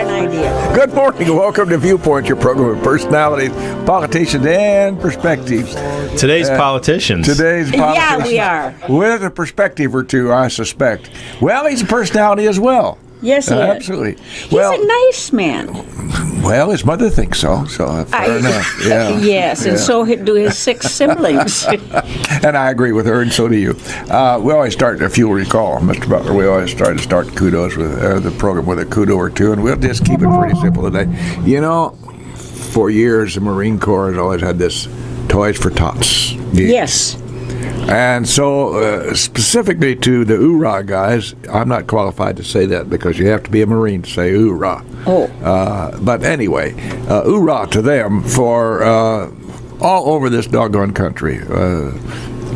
an idea. Good morning and welcome to Viewpoint, your program of personalities, politicians, and perspectives. Today's politicians. Yeah, we are. With a perspective or two, I suspect. Well, he's a personality as well. Yes, he is. Absolutely. He's a nice man. Well, his mother thinks so fair enough. Yeah. Yes, and so do his 6 siblings. And I agree with her, and so do you. We always start, if you'll recall, Mr. Butler, we always try to start kudos with the program with a kudo or two, and we'll just keep it pretty simple today. You know, for years, the Marine Corps has always had this Toys for Tots gig. Yes. And so, specifically to the hoorah guys, I'm not qualified to say that because you have to be a Marine to say hoorah. Oh. But anyway, hoorah to them for all over this doggone country.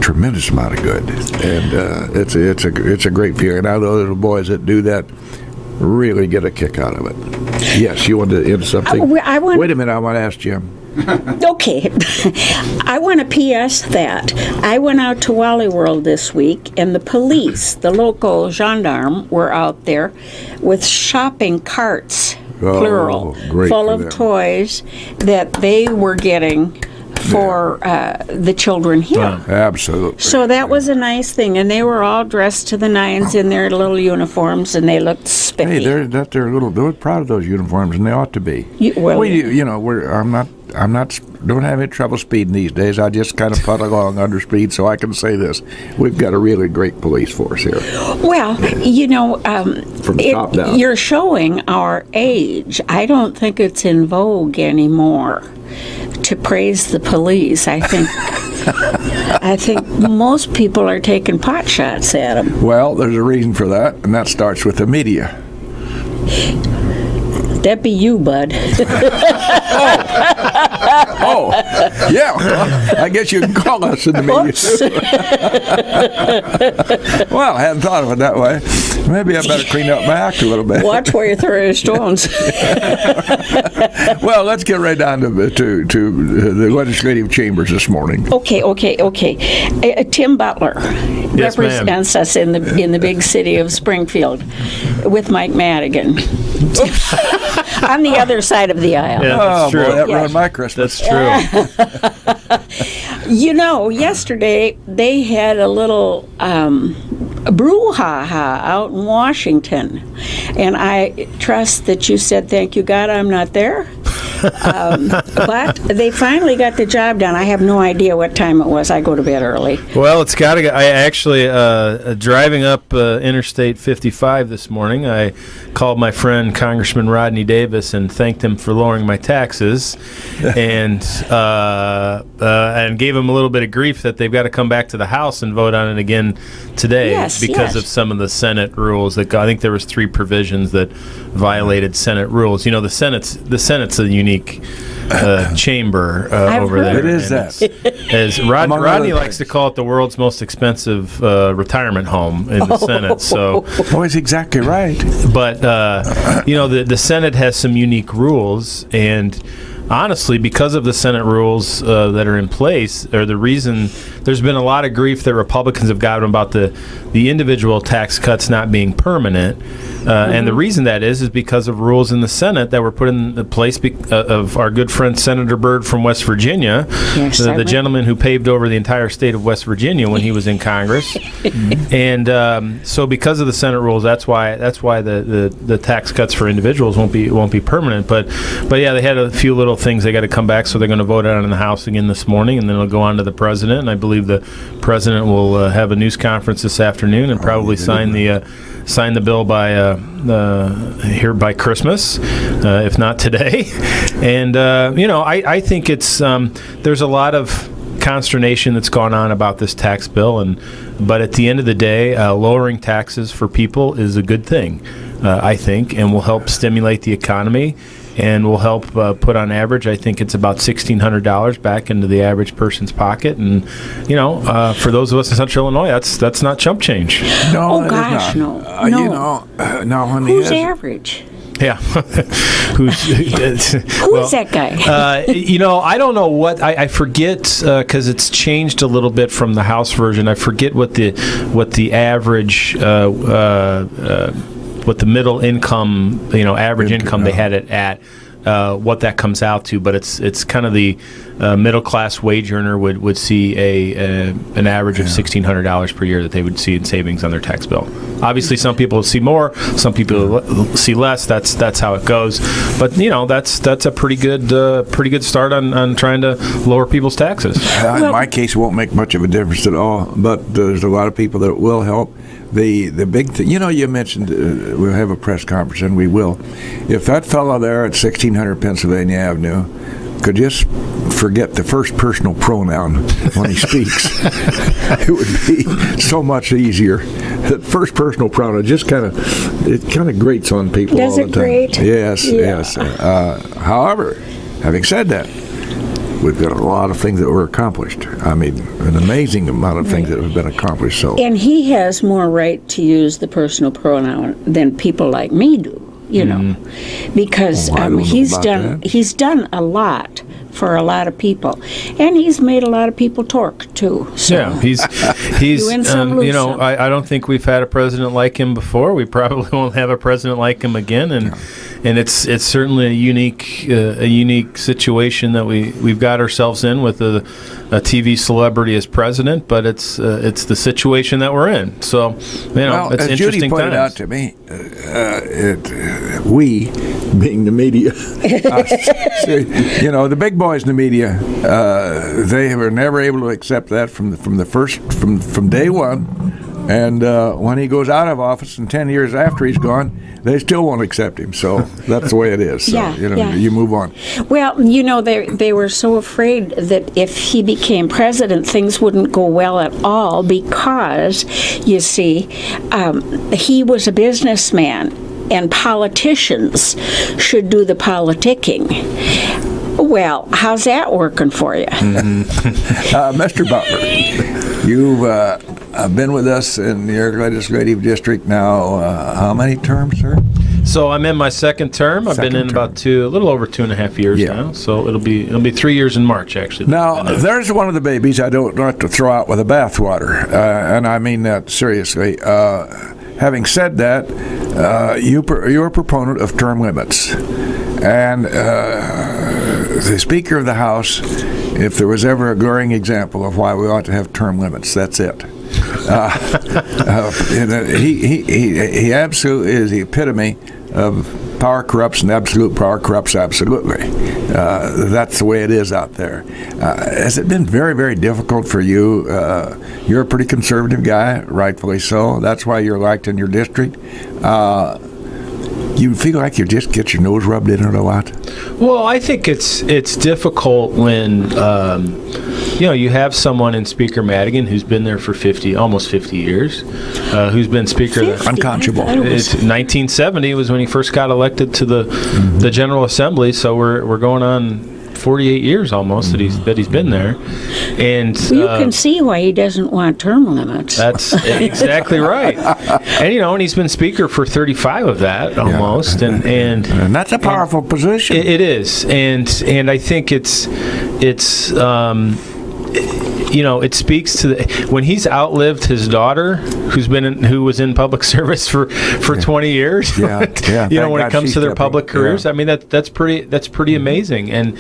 Tremendous amount of good, and it's a great feeling. I know the boys that do that really get a kick out of it. Yes, you wanted to end something? Wait a minute, I want to ask Jim. Okay. I want to PS that. I went out to Wally World this week, and the police, the local gendarme, were out there with shopping carts, plural, full of toys that they were getting for the children here. Absolutely. So that was a nice thing, and they were all dressed to the nines in their little uniforms, and they looked spiffy. Hey, they're proud of those uniforms, and they ought to be. Don't have any trouble speeding these days. I just kind of put along under speed, so I can say this: we've got a really great police force here. Well, from top down, you're showing our age. I don't think it's in vogue anymore to praise the police. I think most people are taking pot shots at them. Well, there's a reason for that, and that starts with the media. That'd be you, bud. Oh, yeah. Well, I guess you can call us in the media. Well, I hadn't thought of it that way. Maybe I better clean up my act a little bit. Watch where you throw your stones. Well, let's get right down to the legislative chambers this morning. Okay. Tim Butler represents us in the big city of Springfield with Mike Madigan. On the other side of the aisle. Yeah, that's true. Boy, that ruined my Christmas. That's true. Yesterday they had a little brouhaha out in Washington, and I trust that you said, "Thank you, God, I'm not there." But they finally got the job done. I have no idea what time it was. I go to bed early. Well, it's got to go. I actually, driving up Interstate 55 this morning, I called my friend Congressman Rodney Davis and thanked him for lowering my taxes, and gave him a little bit of grief that they've got to come back to the House and vote on it again today because of some of the Senate rules. I think there was 3 provisions that violated Senate rules. You know, the Senate's a unique chamber over there. It is that. As Rodney likes to call it, the world's most expensive retirement home in the Senate. So, he's exactly right. But the Senate has some unique rules, and honestly, because of the Senate rules that are in place, or the reason there's been a lot of grief that Republicans have gotten about the individual tax cuts not being permanent. And the reason that is because of rules in the Senate that were put in the place of our good friend Senator Byrd from West Virginia, the gentleman who paved over the entire state of West Virginia when he was in Congress. And so because of the Senate rules, that's why the tax cuts for individuals won't be permanent. But yeah, they had a few little things they got to come back, so they're going to vote on in the House again this morning, and then it'll go on to the president. And I believe the president will have a news conference this afternoon and probably sign the bill by Christmas, if not today. And I think it's there's a lot of consternation that's gone on about this tax bill, but at the end of the day, lowering taxes for people is a good thing, I think, and will help stimulate the economy. And will help put on average, I think it's about $1,600 back into the average person's pocket. And, for those of us in Central Illinois, that's not chump change. No, oh, gosh, no. Who's average? Yeah. Who's that guy? I don't know what I forget because it's changed a little bit from the House version. I forget what the average what the middle income, average income they had it at. What that comes out to, but it's kind of the middle class wage earner would see an average of $1,600 per year that they would see in savings on their tax bill. Obviously, some people see more, some people see less. That's how it goes. But that's a pretty good start on trying to lower people's taxes. In my case, it won't make much of a difference at all. But there's a lot of people that it will help. The big thing, you mentioned we'll have a press conference, and we will. If that fellow there at 1600 Pennsylvania Avenue could just forget the first personal pronoun when he speaks, it would be so much easier. That first personal pronoun just kind of grates on people Does all the it time. grate? Yes, Yeah. yes. However, having said that, we've got a lot of things that were accomplished. I mean, an amazing amount of things that have been accomplished. So, And he has more right to use the personal pronoun than people like me do, because I don't know he's about done that. he's done a lot for a lot of people, and he's made a lot of people torque too. So. Yeah, he's You win some, lose some. I don't think we've had a president like him before. We probably won't have a president like him again, and it's certainly a unique situation that we've got ourselves in with a TV celebrity as president, but it's the situation that we're in. So well, it's as interesting Judy pointed times. out to me, we, being the media, the big boys in the media, they were never able to accept that from day one. And when he goes out of office and 10 years after he's gone, they still won't accept him. So that's the way it is. So, Yeah. you move on. Well, they were so afraid that if he became president, things wouldn't go well at all because, you see, he was a businessman, and politicians should do the politicking. Well, how's that working for you? Mr. Butler, you've been with us in your legislative district now, how many terms, sir? So I'm in my second term. I've been in about a little over 2.5 years now. So it'll be 3 years in March, actually. Now, there's one of the babies I don't want to throw out with the bathwater, and I mean that seriously. Having said that, you're a proponent of term limits, and the Speaker of the House, if there was ever a glaring example of why we ought to have term limits, that's it. He absolutely is the epitome of power corrupts, and absolute power corrupts absolutely. That's the way it is out there. Has it been very, very difficult for you? You're a pretty conservative guy, rightfully so. That's why you're liked in your district. You feel like you just get your nose rubbed in it a lot? Well, I think it's difficult when you have someone in Speaker Madigan who's been there for almost 50 years, who's been Speaker. Unconscionable. 1970 was when he first got elected to the General Assembly. So we're going on 48 years almost that he's been there, and You can see why he doesn't want term limits. that's exactly right. And he's been Speaker for 35 of that almost, and that's a powerful position. It is, and I think it's it speaks to when he's outlived his daughter, who was in public service for 20 years. Yeah. When it comes to their public careers, I mean that's pretty amazing, and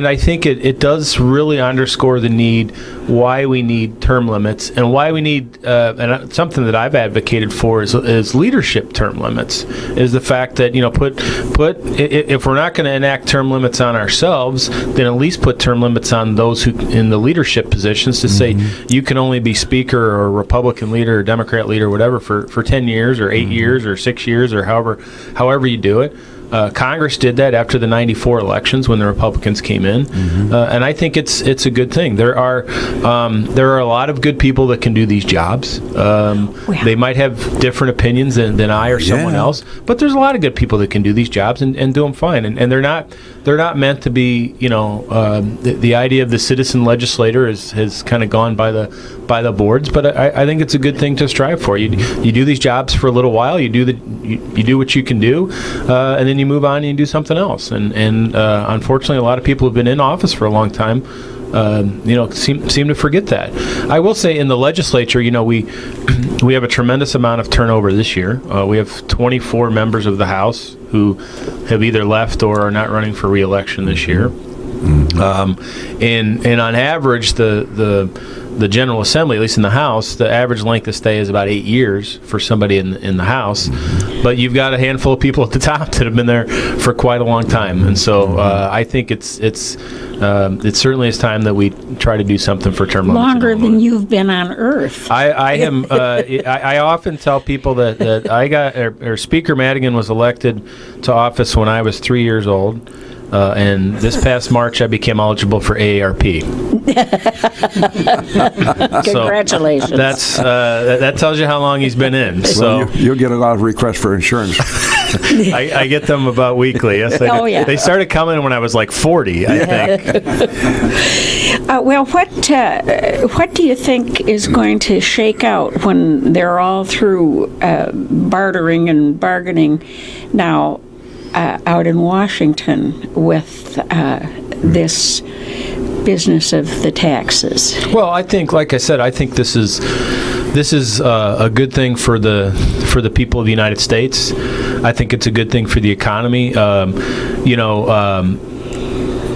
I think it does really underscore the need why we need term limits and why we need and something that I've advocated for is leadership term limits. Is the fact that if we're not going to enact term limits on ourselves, then at least put term limits on those who in the leadership positions to say you can only be Speaker or Republican leader or Democrat leader or whatever for 10 years or 8 years or 6 years or however you do it. Congress did that after the '94 elections when the Republicans came in, and I think it's a good thing. There are a lot of good people that can do these jobs. They might have different opinions than I or someone else, but there's a lot of good people that can do these jobs and do them fine. And they're not meant to be. The idea of the citizen legislator has kind of gone by the boards, but I think it's a good thing to strive for. You do these jobs for a little while. You do what you can do, and then you move on and you do something else. And unfortunately, a lot of people have been in office for a long time seem to forget that. I will say in the legislature, we have a tremendous amount of turnover this year. We have 24 members of the House who have either left or are not running for re-election this year. And on average, the General Assembly, at least in the House, the average length of stay is about 8 years for somebody in the House. But you've got a handful of people at the top that have been there for quite a long time, and so I think it certainly is time that we try to do something for term limits. Longer than you've been on Earth. I am. I often tell people that I got or Speaker Madigan was elected to office when I was 3 years old. And this past March, I became eligible for AARP. Congratulations. So that tells you how long he's been in. So well, you'll get a lot of requests for insurance. I get them about weekly. Yes, Oh, yeah. They started coming when I was like 40, I think. Well, what do you think is going to shake out when they're all through bartering and bargaining now? Out in Washington with this business of the taxes? Well, I think, like I said, I think this is a good thing for the people of the United States. I think it's a good thing for the economy.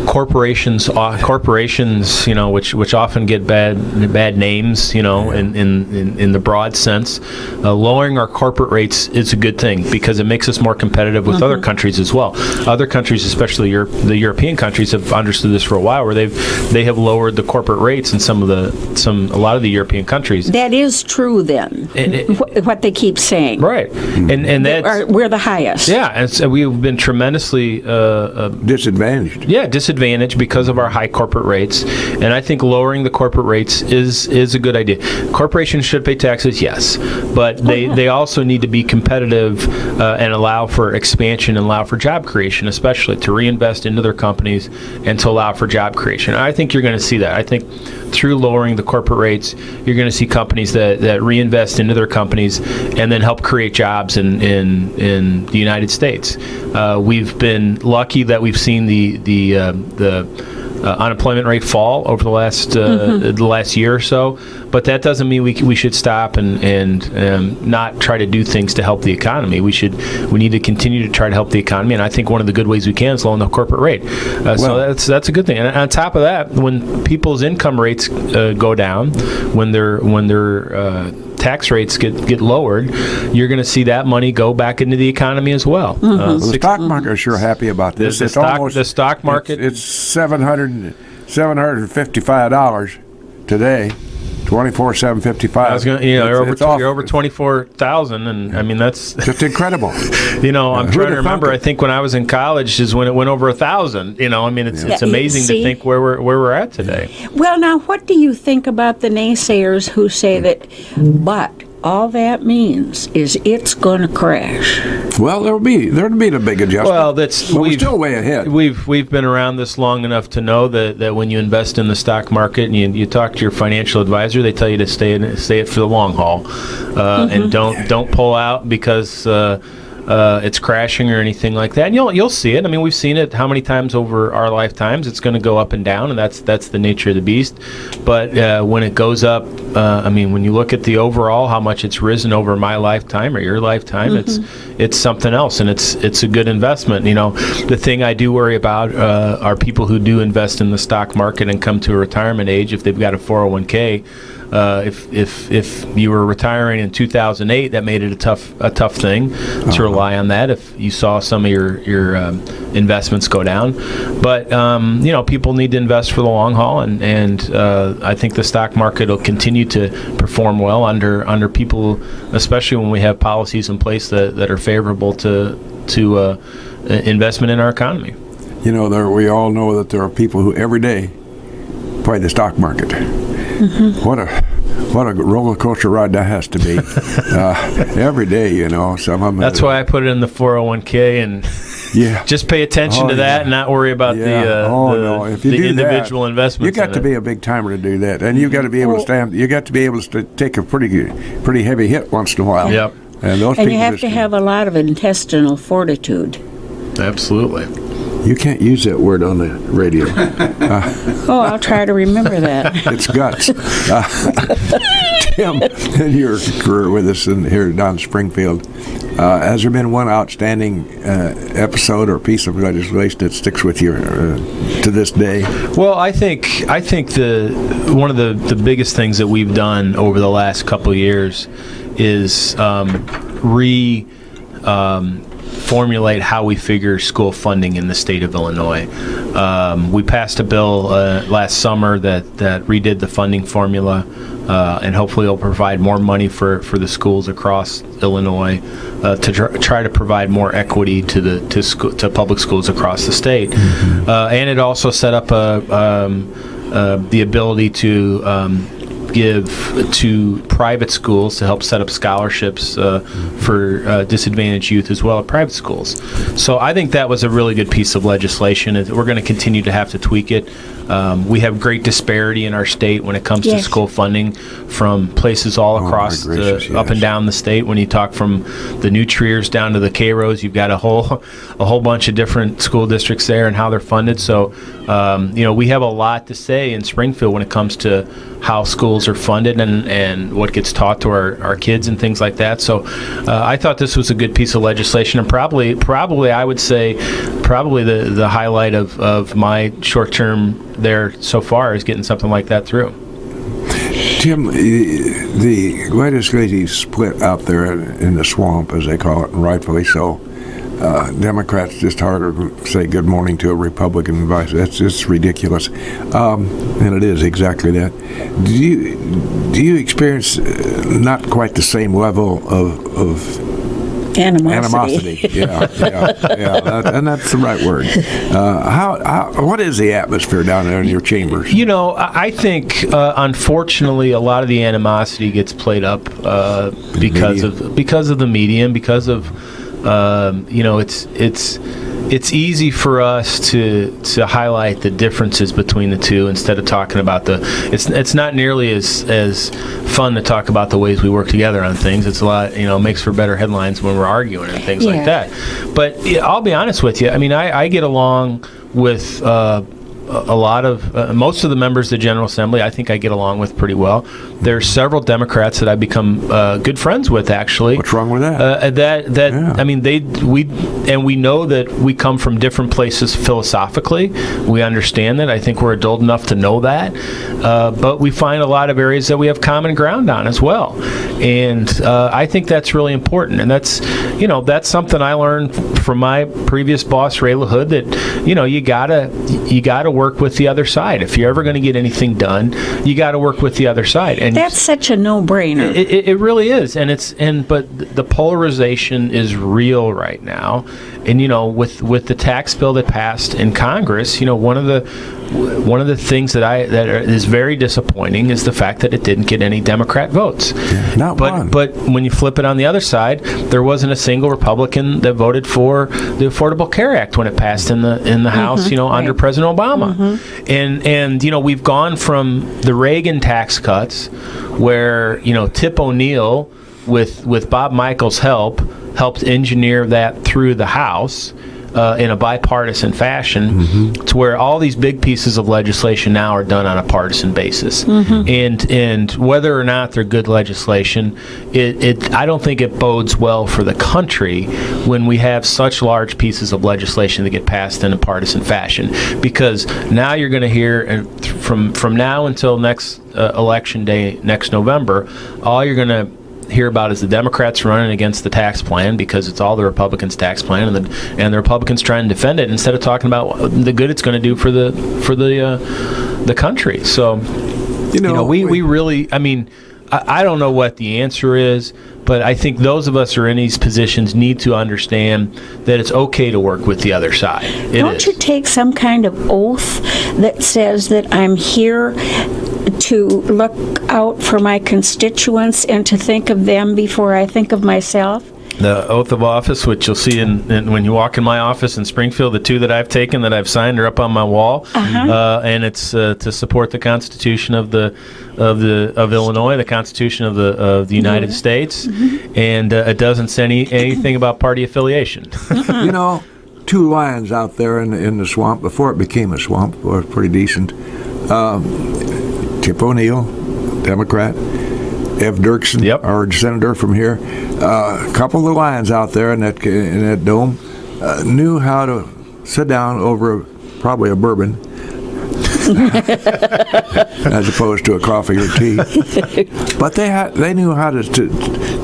Corporations, which often get bad names, in the broad sense. Lowering our corporate rates is a good thing because it makes us more competitive with other countries as well. Other countries, especially the European countries, have understood this for a while, where they have lowered the corporate rates in a lot of the European countries. That is true, then. What they keep saying, right? And that's we're the highest. Yeah, and so we've been tremendously disadvantaged. Yeah, disadvantaged because of our high corporate rates, and I think lowering the corporate rates is a good idea. Corporations should pay taxes, yes, but they also need to be competitive and allow for expansion and allow for job creation, especially to reinvest into their companies and to allow for job creation. I think you're going to see that. I think through lowering the corporate rates, you're going to see companies that reinvest into their companies and then help create jobs in the United States. We've been lucky that we've seen the unemployment rate fall over the last year or so, but that doesn't mean we should stop and not try to do things to help the economy. We need to continue to try to help the economy, and I think one of the good ways we can is lowering the corporate rate. So that's a good thing. And on top of that, when people's income rates go down, when their tax rates get lowered, you're going to see that money go back into the economy as well. The stock market is sure happy about this. The stock market. It's $755 today. 24,755. I was going. You're over 24,000, and I mean that's just incredible. I'm trying to remember. I think when I was in college is when it went over 1,000. I mean it's amazing to think where we're at today. Well, now what do you think about the naysayers who say that, but all that means is it's going to crash? Well, there'll be a big adjustment. Well, we're still way ahead. We've been around this long enough to know that when you invest in the stock market and you talk to your financial advisor, they tell you to stay it for the long haul, and don't pull out because it's crashing or anything like that. And you'll see it. I mean, we've seen it how many times over our lifetimes. It's going to go up and down, and that's the nature of the beast. But when it goes up, I mean, when you look at the overall, how much it's risen over my lifetime or your lifetime, it's something else, and it's a good investment. The thing I do worry about are people who do invest in the stock market and come to a retirement age if they've got a 401k. If you were retiring in 2008, that made it a tough thing to rely on that. If you saw some of your investments go down, but people need to invest for the long haul, and I think the stock market will continue to perform well under people, especially when we have policies in place that are favorable to investment in our economy. We all know that there are people who every day play the stock market. What a roller coaster ride that has to be. Every day, some of them. That's why I put it in the 401k and just pay attention to that and not worry about the individual investments. You got to be a big timer to do that, and you got to be able to stand. You got to be able to take a pretty heavy hit once in a while. Yep. And you have to have a lot of intestinal fortitude. Absolutely. You can't use that word on the radio. Oh, I'll try to remember that. It's guts. Tim, in your career with us here down in Springfield, has there been one outstanding episode or piece of legislation that sticks with you to this day? Well, I think one of the biggest things that we've done over the last couple of years is formulate how we figure school funding in the state of Illinois. We passed a bill last summer that redid the funding formula, and hopefully it'll provide more money for the schools across Illinois to try to provide more equity to public schools across the state. Mm-hmm. And it also set up the ability to give to private schools to help set up scholarships for disadvantaged youth as well at private schools. So I think that was a really good piece of legislation. We're going to continue to have to tweak it. We have great disparity in our state when it comes to school funding from places all across up and down the state. When you talk from the New Triers down to the Cairos, you've got a whole bunch of different school districts there and how they're funded. So we have a lot to say in Springfield when it comes to how schools are funded and what gets taught to our kids and things like that. So I thought this was a good piece of legislation, and probably I would say the highlight of my short term there so far is getting something like that through. Tim, the legislative split out there in the swamp, as they call it, and rightfully so. Democrats just harder to say good morning to a Republican and vice. That's just ridiculous, and it is exactly that. Do you experience not quite the same level of animosity? Yeah, and that's the right word. What is the atmosphere down there in your chambers? I think unfortunately a lot of the animosity gets played up because of the media and because of it's easy for us to highlight the differences between the two instead of talking about it's not nearly as fun to talk about the ways we work together on things. It's a lot, makes for better headlines when we're arguing and things like that. But I'll be honest with you. I mean, I get along with a lot of most of the members of the General Assembly. I think I get along with pretty well. There's several Democrats that I've become good friends with, actually. What's wrong with that? I mean, we know that we come from different places philosophically. We understand that. I think we're adult enough to know that. But we find a lot of areas that we have common ground on as well. And I think that's really important. And that's something I learned from my previous boss, Ray LaHood, that you gotta work with the other side. If you're ever going to get anything done, you got to work with the other side. And that's such a no-brainer. It really is, but the polarization is real right now. And with the tax bill that passed in Congress, one of the things that is very disappointing is the fact that it didn't get any Democrat votes. Yeah, not one. But when you flip it on the other side, there wasn't a single Republican that voted for the Affordable Care Act when it passed in the House, under President Obama. Mm-hmm. And we've gone from the Reagan tax cuts, where Tip O'Neill with Bob Michael's helped engineer that through the House in a bipartisan fashion, to where all these big pieces of legislation now are done on a partisan basis. And whether or not they're good legislation, I don't think it bodes well for the country when we have such large pieces of legislation that get passed in a partisan fashion. Because now you're going to hear, from now until next election day, next November, all you're going to hear about is the Democrats running against the tax plan because it's all the Republicans' tax plan, and the Republicans trying to defend it instead of talking about the good it's going to do for the country. So we really, I mean, I don't know what the answer is, but I think those of us who are in these positions need to understand that it's okay to work with the other side. Don't you take some kind of oath that says that I'm here to look out for my constituents and to think of them before I think of myself? The oath of office, which you'll see in when you walk in my office in Springfield, the two that I've taken that I've signed are up on my wall, and it's to support the Constitution of Illinois, the Constitution of the United States, and it doesn't say anything about party affiliation. two lions out there in the swamp before it became a swamp. It was pretty decent. Tip O'Neill, Democrat. Ev Dirksen, our senator from here. A couple of the lions out there in that dome knew how to sit down over probably a bourbon as opposed to a coffee or tea. But they knew how to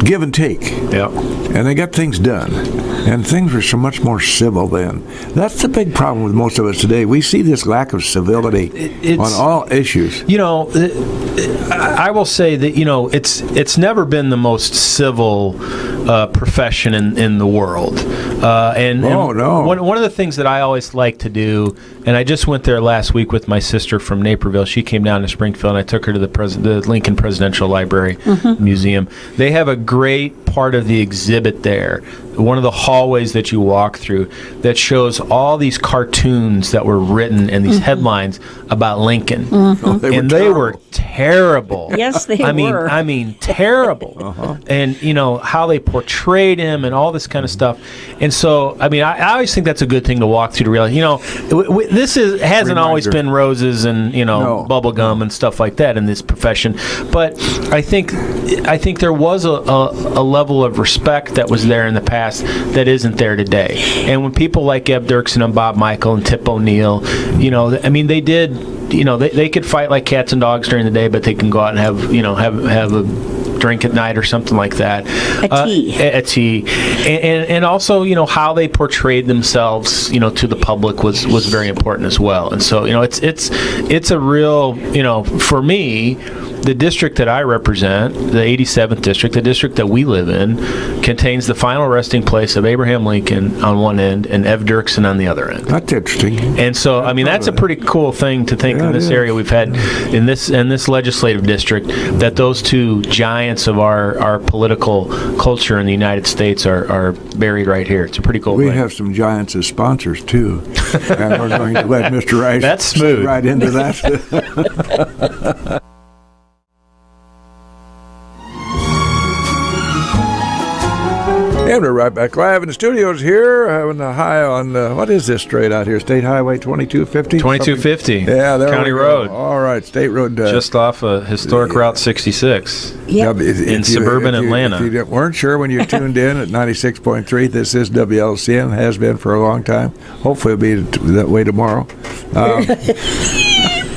give and take. Yep. And they got things done. And things were so much more civil then. That's the big problem with most of us today. We see this lack of civility on all issues. You know, I will say that, you know, it's never been the most civil profession in the world. One of the things that I always like to do, and I just went there last week with my sister from Naperville. She came down to Springfield, and I took her to the Lincoln Presidential Library Museum. They have a great part of the exhibit there, one of the hallways that you walk through, that shows all these cartoons that were written and these headlines about Lincoln. They were terrible. Yes, they were. I mean, terrible. And, you know, how they portrayed him and all this kind of stuff. And so, I mean, I always think that's a good thing to walk through to realize, you know, this hasn't always been roses and, you know, bubble gum and stuff like that in this profession. But I think there was a level of respect that was there in the past that isn't there today. And when people like Ev Dirksen and Bob Michael and Tip O'Neill, you know, I mean, they did, you know, they could fight like cats and dogs during the day, but they can go out and have a drink at night or something like that. A tea. And also, you know, how they portrayed themselves, you know, to the public was very important as well. And so, you know, it's a real, you know, for me, the district that I represent, the 87th district, the district that we live in, contains the final resting place of Abraham Lincoln on one end and Ev Dirksen on the other end. That's interesting. And so, I mean, that's a pretty cool thing to think in this area. We've had in this legislative district that those two giants of our political culture in the United States are buried right here. It's a pretty cool thing. We have some giants as sponsors too, and we're going to let Mr. Rice that's smooth. Right into that. And we're right back live in the studios here, having a high on, what is this straight out here? State Highway 2250? 2250. Yeah, there County we go. Road. All right, State Road. Just off of historic Route 66 in suburban Atlanta. If you weren't sure when you tuned in at 96.3, this is WLCN, has been for a long time. Hopefully it'll be that way tomorrow.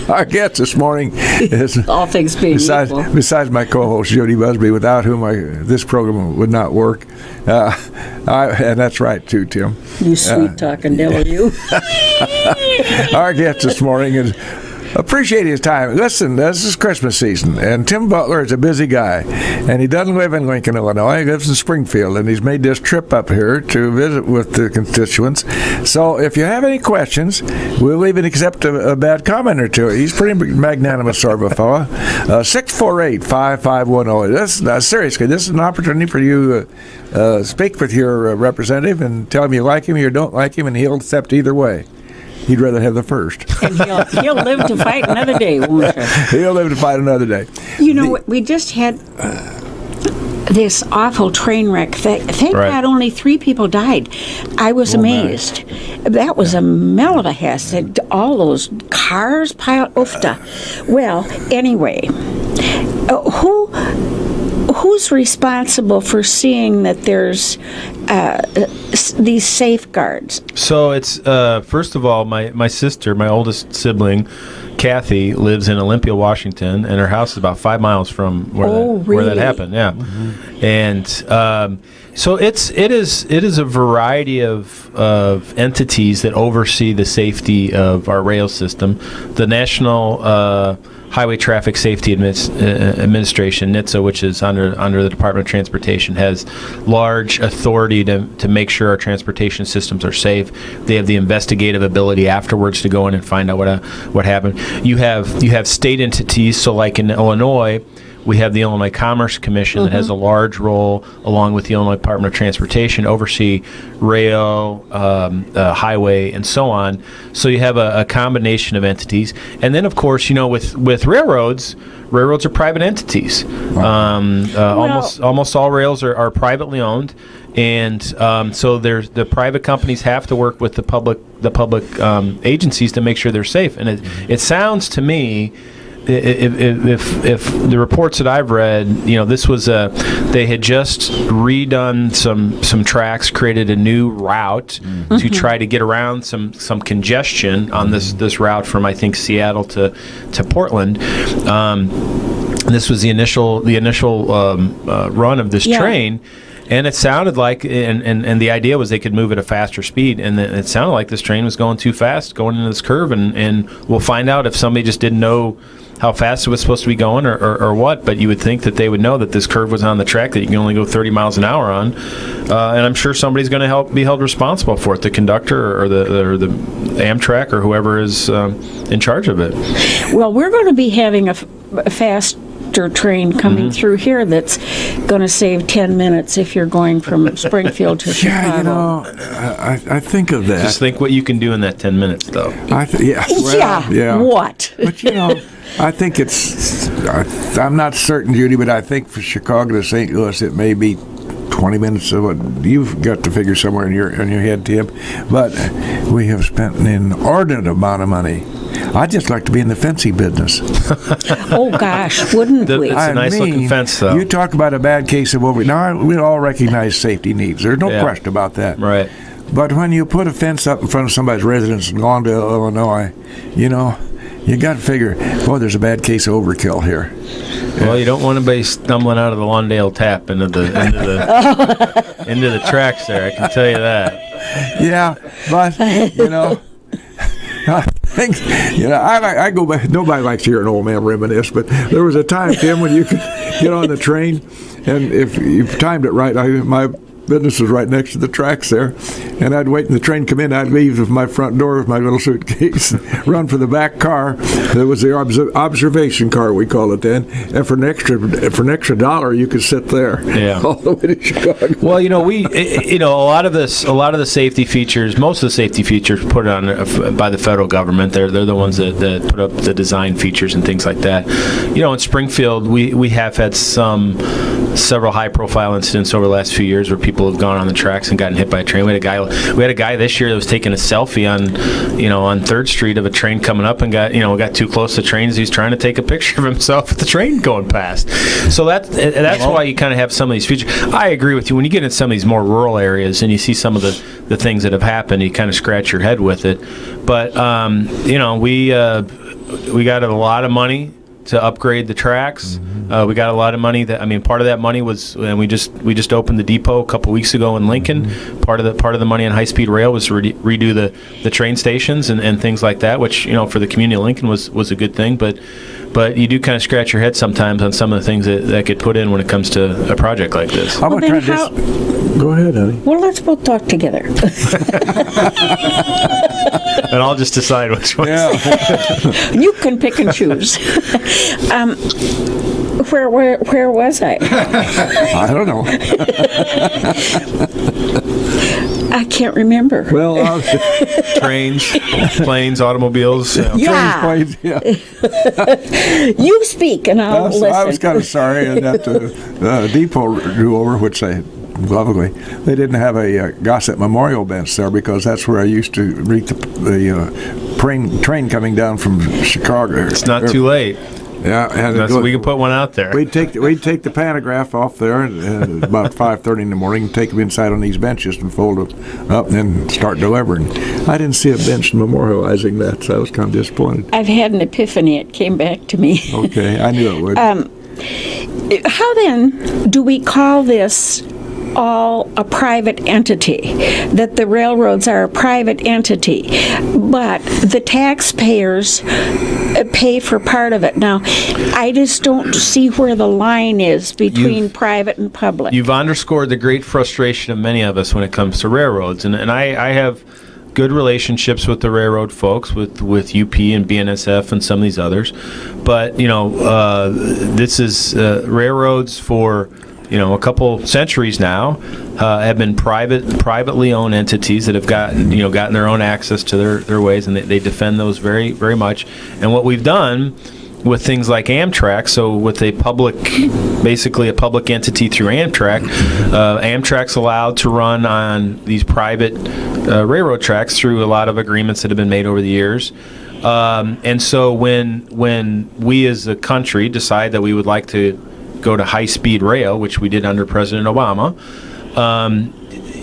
Our guest this morning is, all things being equal, besides my co-host Judy Busby, without whom this program would not work. And that's right too, Tim. You sweet talking devil, you. Our guest this morning is. Appreciate his time. Listen, this is Christmas season, and Tim Butler is a busy guy, and he doesn't live in Lincoln, Illinois. He lives in Springfield, and he's made this trip up here to visit with the constituents. So if you have any questions, we'll even accept a bad comment or two. He's pretty magnanimous sort of a fella. 648-5510. Seriously, this is an opportunity for you to speak with your representative and tell him you like him or you don't like him, and he'll accept either way. He'd rather have the first. And he'll live to fight another day, won't he? He'll live to fight another day. You know, we just had this awful train wreck. Thank God only 3 people died. I was amazed. That was a mell of a hess. All those cars piled. Oofta. Well, anyway, who's responsible for seeing that there's these safeguards? So it's first of all, my sister, my oldest sibling, Kathy, lives in Olympia, Washington, and her house is about 5 miles from where that happened. Yeah, and so it is a variety of entities that oversee the safety of our rail system. The National Highway Traffic Safety Administration, NHTSA, which is under the Department of Transportation, has large authority to make sure our transportation systems are safe. They have the investigative ability afterwards to go in and find out what happened. You have state entities, so like in Illinois, we have the Illinois Commerce Commission that has a large role, along with the Illinois Department of Transportation, oversee rail, highway, and so on. So you have a combination of entities. And then, of course, you know, with railroads are private entities. Almost all rails are privately owned. And so the private companies have to work with the public agencies to make sure they're safe. And it sounds to me, if the reports that I've read, this was they had just redone some tracks, created a new route to try to get around some congestion on this route from, I think, Seattle to Portland. This was the initial run of this train. And it sounded like, and the idea was they could move at a faster speed, and it sounded like this train was going too fast, going into this curve, and we'll find out if somebody just didn't know how fast it was supposed to be going or what, but you would think that they would know that this curve was on the track that you can only go 30 miles an hour on, and I'm sure somebody's going to be held responsible for it, the conductor or the Amtrak or whoever is in charge of it. Well, we're going to be having a faster train coming through here that's going to save 10 minutes if you're going from Springfield to Chicago. I think of that. Just think what you can do in that 10 minutes, though. What? But I think I'm not certain, Judy, but I think for Chicago to St. Louis, it may be 20 minutes of what you've got to figure somewhere in your head, Tim. But we have spent an inordinate amount of money. I'd just like to be in the fencing business. Oh, gosh, wouldn't we? It's a nice-looking fence, though. You talk about a bad case of Now, we all recognize safety needs. There's no question about that. Right. But when you put a fence up in front of somebody's residence in Lawndale, Illinois, you got to figure, there's a bad case of overkill here. Well, you don't want anybody stumbling out of the Lawndale tap into the tracks there. I can tell you that. Yeah, but I think I go back. Nobody likes to hear an old man reminisce, but there was a time, Tim, when you could get on the train, and if you timed it right, my business was right next to the tracks there, and I'd wait and the train come in. I'd leave with my front door with my little suitcase, run for the back car. That was the observation car, we call it then. And for an extra $1, you could sit there all the way to Chicago. Well, we a lot of the safety features, most of the safety features put on by the federal government. They're the ones that put up the design features and things like that. In Springfield, we have had several high-profile incidents over the last few years where people have gone on the tracks and gotten hit by a train. We had a guy this year that was taking a selfie on 3rd Street of a train coming up and got too close to trains. He's trying to take a picture of himself with the train going past. So that's why you kind of have some of these features. I agree with you. When you get in some of these more rural areas and you see some of the things that have happened, you kind of scratch your head with it. But we got a lot of money to upgrade the tracks. We got a lot of money. Part of that money was, and we just opened the depot a couple weeks ago in Lincoln. Part of the money on high-speed rail was to redo the train stations and things like that, which for the community of Lincoln was a good thing. But you do kind of scratch your head sometimes on some of the things that get put in when it comes to a project like this. Go ahead, honey. Well, let's both talk together. And I'll just decide which one. Yeah. You can pick and choose. Where was I? I don't know. I can't remember. Well, trains, planes, automobiles. Yeah. Trains, planes, You speak, and I'll listen. I was kind of sorry that depot drew over, which lovely. They didn't have a Gossett Memorial bench there because that's where I used to read the train coming down from Chicago. It's not too late. Yeah, and we can put one out there. We'd take the pantograph off there and about 5:30 in the morning, take them inside on these benches and fold them up, and then start delivering. I didn't see a bench memorializing that, so I was kind of disappointed. I've had an epiphany. It came back to me. Okay, I knew it would. How then do we call this all a private entity, that the railroads are a private entity, but the taxpayers pay for part of it? Now, I just don't see where the line is between private and public. You've underscored the great frustration of many of us when it comes to railroads, and I have good relationships with the railroad folks, with UP and BNSF and some of these others, but this is railroads for a couple centuries now have been privately owned entities that have gotten their own access to their ways, and they defend those very, very much. And what we've done things like Amtrak. So with basically a public entity through Amtrak, Amtrak's allowed to run on these private railroad tracks through a lot of agreements that have been made over the years. And so when we as a country decide that we would like to go to high-speed rail, which we did under President Obama,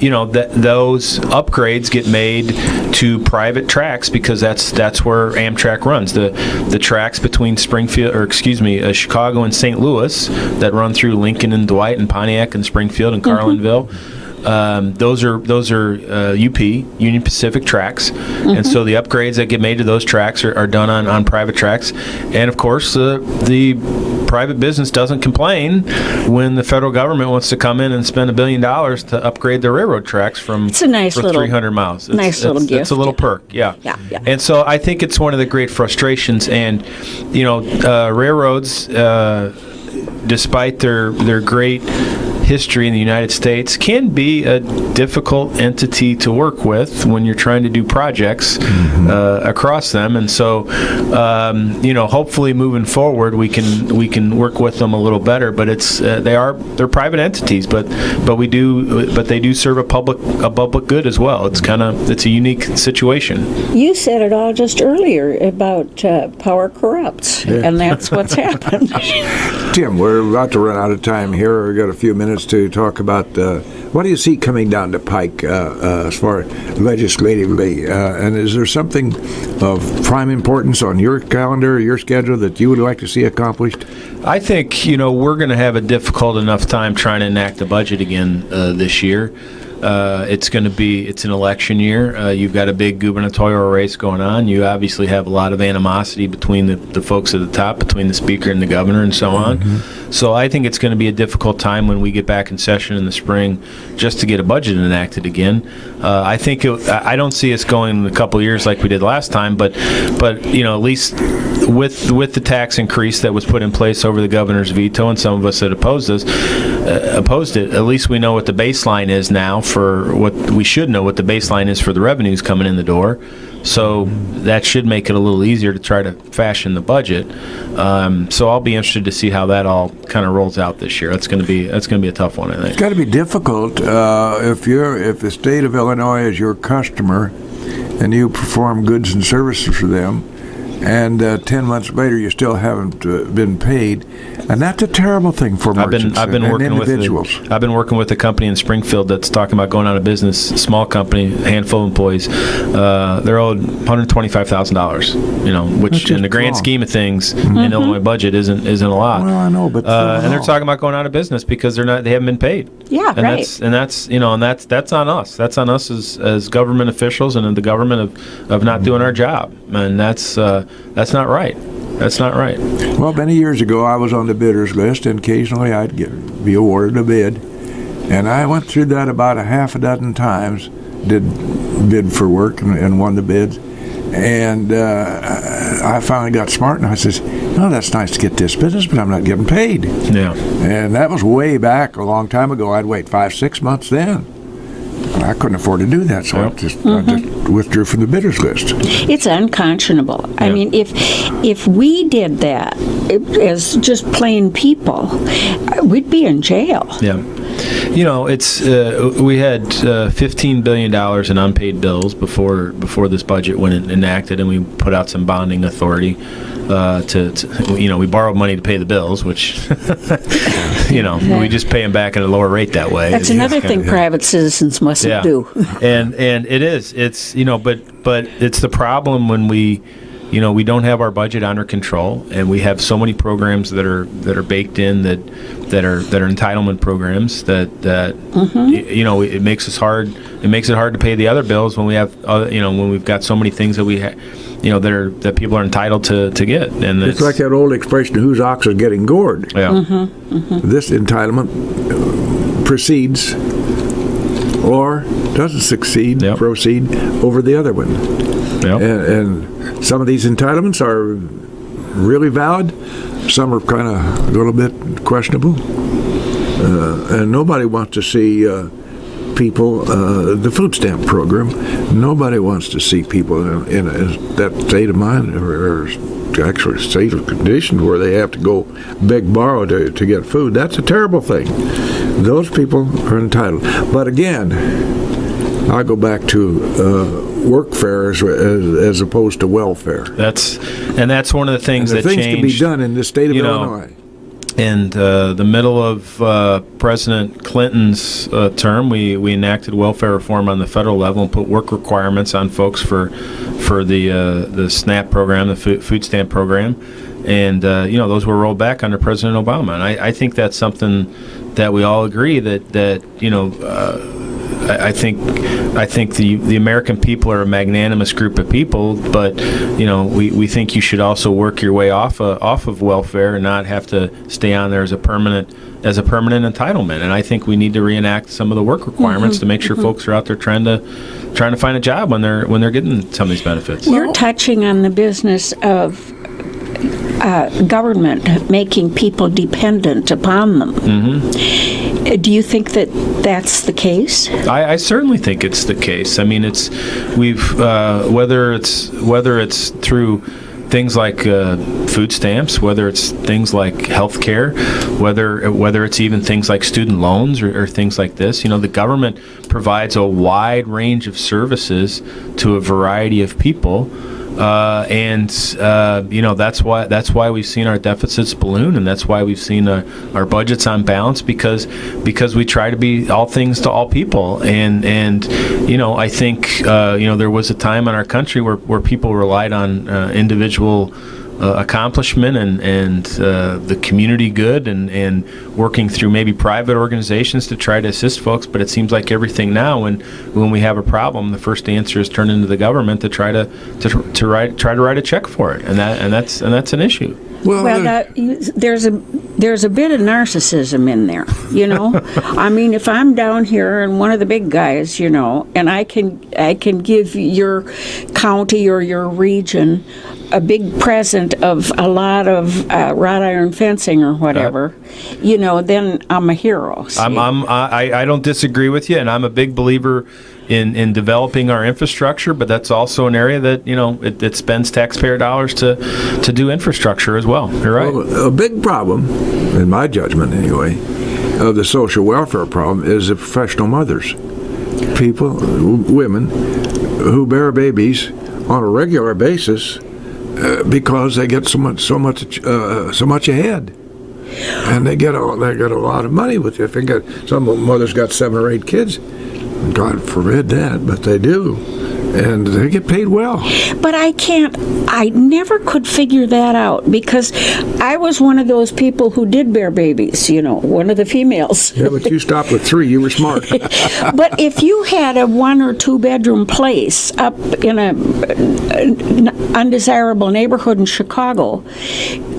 those upgrades get made to private tracks because that's where Amtrak runs. The tracks between Chicago and St. Louis that run through Lincoln and Dwight and Pontiac and Springfield and Carlinville. Those are UP, Union Pacific tracks, and so the upgrades that get made to those tracks are done on private tracks, and of course the private business doesn't complain when the federal government wants to come in and spend $1 billion to upgrade their railroad tracks for 300 miles. Nice little gift. It's a little perk, yeah. And so I think it's one of the great frustrations, and railroads, despite their great history in the United States, can be a difficult entity to work with when you're trying to do projects across them. And so, hopefully moving forward, we can work with them a little better. But they're private entities, but they do serve a public good as well. It's a unique situation. You said it all just earlier about power corrupts, and that's what's happened. Tim, we're about to run out of time here. We've got a few minutes to talk about what do you see coming down the pike as far legislatively, and is there something of prime importance on your calendar, your schedule, that you would like to see accomplished? I think we're going to have a difficult enough time trying to enact the budget again this year. It's an election year. You've got a big gubernatorial race going on. You obviously have a lot of animosity between the folks at the top, between the speaker and the governor and so on. So I think it's going to be a difficult time when we get back in session in the spring just to get a budget enacted again. I don't see us going in a couple of years like we did last time, but at least with the tax increase that was put in place over the governor's veto, and some of us that opposed it, at least we know what the baseline is now for what we should know what the baseline is for the revenues coming in the door. So that should make it a little easier to try to fashion the budget. So I'll be interested to see how that all kind of rolls out this year. That's going to be a tough one, I think. It's got to be difficult if the state of Illinois is your customer and you perform goods and services for them, and 10 months later you still haven't been paid, and that's a terrible thing for merchants and individuals. I've been working with a company in Springfield that's talking about going out of business, small company, a handful of employees. They're owed $125,000, which in the grand scheme of things in the Illinois budget isn't a lot. Well, I know, but and they're talking about going out of business because they haven't been paid. Yeah, and right. That's on us. That's on us as government officials and the government of not doing our job, and that's not right. That's not right. Well, many years ago, I was on the bidders list, and occasionally I'd be awarded a bid. And I went through that about a half a dozen times, did bid for work and won the bids. And I finally got smart, and I says, that's nice to get this business, but I'm not getting paid. Yeah. And that was way back a long time ago. I'd wait 5-6 months then. I couldn't afford to do that, so I just withdrew from the bidders list. It's unconscionable. Yeah. I mean, if we did that as just plain people, we'd be in jail. Yeah. It's we had $15 billion in unpaid bills before this budget went enacted, and we put out some bonding authority we borrowed money to pay the bills, which we just pay them back at a lower rate that way. That's another thing private citizens mustn't do. and it's but it's the problem when we don't have our budget under control, and we have so many programs that are baked in that are entitlement programs that it makes us hard. It makes it hard to pay the other bills when we have when we've got so many things that we that people are entitled to get. And it's like that old expression, "Whose ox is getting gored?" Yeah. This entitlement proceeds or doesn't proceed over the other one. Yep. And some of these entitlements are really valid. Some are kind of a little bit questionable. And nobody wants to see people, the food stamp program, nobody wants to see people in that state of mind or actually state of condition where they have to go beg, borrow to get food. That's a terrible thing. Those people are entitled. But again, I go back to workfare as opposed to welfare. That's one of the things that things changed. can be done in the state of Illinois. In the middle of President Clinton's term, we enacted welfare reform on the federal level and put work requirements on folks for the SNAP program, the food stamp program, and those were rolled back under President Obama. And I think that's something that we all agree that I think the American people are a magnanimous group of people, but we think you should also work your way off of welfare and not have to stay on there as a permanent entitlement. And I think we need to reenact some of the work requirements to make sure folks are out there trying to find a job when they're getting some of these benefits. You're touching on the business of government making people dependent upon them. Do you think that that's the case? I certainly think it's the case. I mean, whether it's through things like food stamps, whether it's things like health care, whether it's even things like student loans or things like this. The government provides a wide range of services to a variety of people. That's why we've seen our deficits balloon, and that's why we've seen our budgets on balance because we try to be all things to all people. And I think there was a time in our country where people relied on individual accomplishment and the community good and working through maybe private organizations to try to assist folks. But it seems like everything now, when we have a problem, the first answer is turn into the government to try to write a check for it, and that's an issue. Well, there's a bit of narcissism in there, I mean, if I'm down here and one of the big guys, and I can give your county or your region a big present of a lot of wrought iron fencing or whatever, then I'm a hero. See? I don't disagree with you, and I'm a big believer in developing our infrastructure, but that's also an area that it spends taxpayer dollars to do infrastructure as well. You're right. Well, a big problem, in my judgment anyway, of the social welfare problem is the professional mothers, women who bear babies on a regular basis because they get so much ahead. And they get a lot of money with it. Some mothers got 7 or 8 kids. God forbid that, but they do. And they get paid well. But I never could figure that out because I was one of those people who did bear babies, one of the females. Yeah, but you stopped with 3. You were smart. But if you had a 1 or 2 bedroom place up in an undesirable neighborhood in Chicago,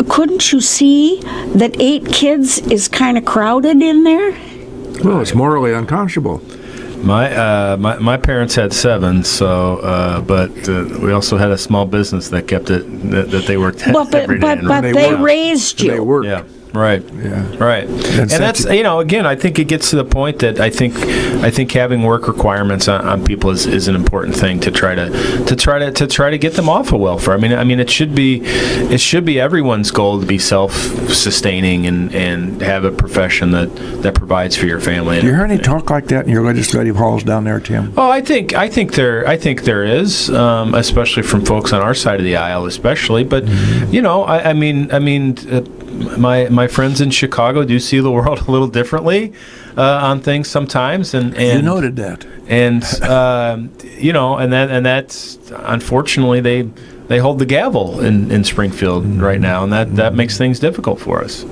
couldn't you see that 8 kids is kind of crowded in there? Well, it's morally unconscionable. My parents had 7, but we also had a small business that kept it that they worked every day. But they raised you. They worked. Yeah. Right. Yeah. Right. And that's again, I think it gets to the point that I think having work requirements on people is an important thing to try to get them off of welfare. I mean it should be everyone's goal to be self-sustaining and have a profession that provides for your family. Do you hear any talk like that in your legislative halls down there, Tim? Oh, I think there is, especially from folks on our side of the aisle, especially. But my friends in Chicago do see the world a little differently on things sometimes, and you noted that, and that's unfortunately they hold the gavel in Springfield right now, and that makes things difficult for us.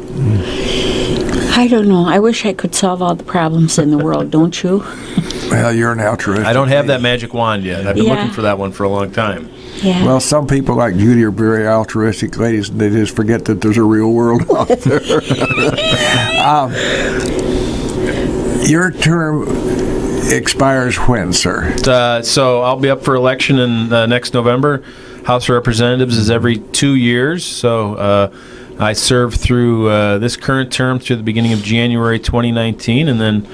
I don't know. I wish I could solve all the problems in the world, don't you? Well, you're an altruist. I don't have that magic wand yet. I've been looking for that one for a long time. Yeah. Well, some people like Judy are very altruistic ladies, and they just forget that there's a real world out there. Your term expires when, sir? So I'll be up for election in next November. House of Representatives is every 2 years, so I serve through this current term through the beginning of January 2019, and then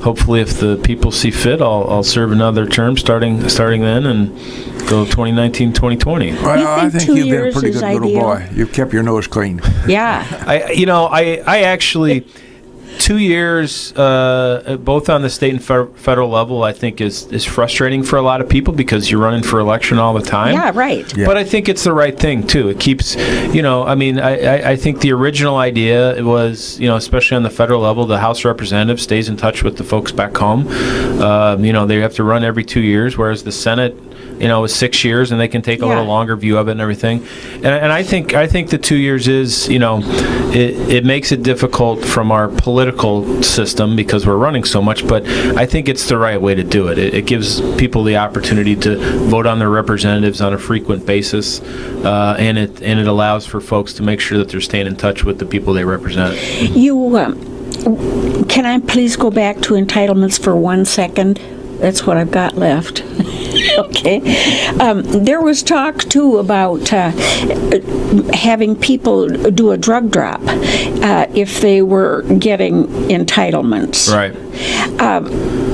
hopefully, if the people see fit, I'll serve another term starting then and go 2019, 2020. Well, You I think think 2 you've been a years pretty is good little ideal? boy. You've kept your nose clean. Yeah. I actually 2 years, both on the state and federal level, I think is frustrating for a lot of people because you're running for election all the time. Yeah, right. Yeah. But I think it's the right thing too. It keeps, I think the original idea was, especially on the federal level, the House of Representatives stays in touch with the folks back home. They have to run every 2 years, whereas the Senate, is 6 years, and they can take a little longer view of it and everything. And I think the 2 years is, it makes it difficult from our political system because we're running so much, but I think it's the right way to do it. It gives people the opportunity to vote on their representatives on a frequent basis, and it allows for folks to make sure that they're staying in touch with the people they represent. Can I please go back to entitlements for 1 second? That's what I've got left. Okay. There was talk, too, about having people do a drug drop if they were getting entitlements. Right.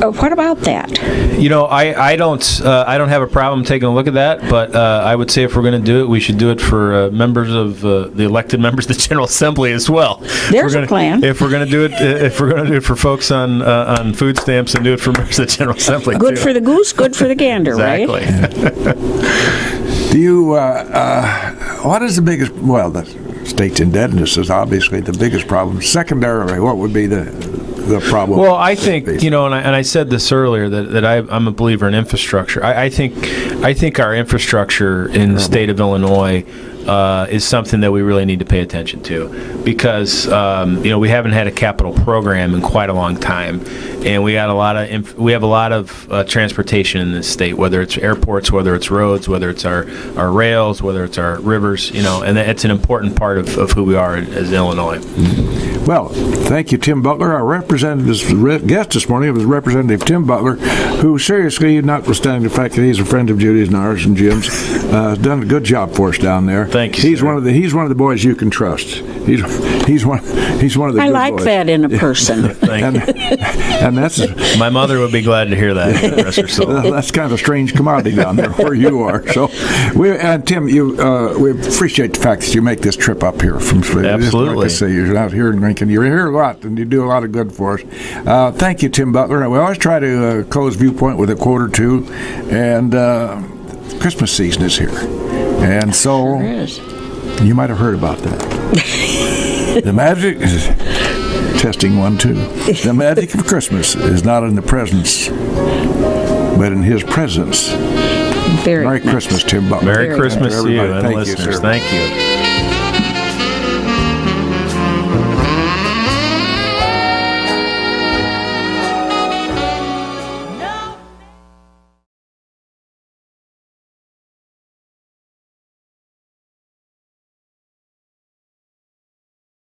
What about that? I don't have a problem taking a look at that, but I would say if we're going to do it, we should do it for members of the elected members of the General Assembly as well. There's a plan. If we're going to do it, for folks on food stamps, and do it for members of the General Assembly. Good too. for the goose, good for the gander, Exactly. Do you, what is the biggest, well, the state's indebtedness is obviously the biggest problem. Secondarily, what would be the problem? Well, I think, and I said this earlier, that I'm a believer in infrastructure. I think our infrastructure in the state of Illinois is something that we really need to pay attention to because we haven't had a capital program in quite a long time, and we have a lot of transportation in this state, whether it's airports, whether it's roads, whether it's our rails, whether it's our rivers, and it's an important part of who we are as Illinois. Well, thank you, Tim Butler. Our representative's guest this morning was Representative Tim Butler, who seriously, notwithstanding the fact that he's a friend of Judy's and ours and Jim's, has done a good job for us down there. Thank you. He's sir. He's one of the boys you can trust. He's one of the I good like boys. that in a person. Thank you. And that's My mother would be glad to hear that. Rest her soul. that's kind of a strange commodity down there where you are. So, Tim, we appreciate the fact that you make this trip up here from Sweden. Absolutely. Like I say, you're out here in Lincoln. You're here a lot, and you do a lot of good for us. Thank you, Tim Butler. We always try to close Viewpoint with a quote or two, and Christmas season is here, and so Sure is. you might have heard about that. The magic is testing 1, 2. The magic of Christmas is not in the presents, but in His presence. Very Merry nice. Christmas, Tim Butler. Merry Christmas to you Everybody, and thank you, listeners. sir. Thank you.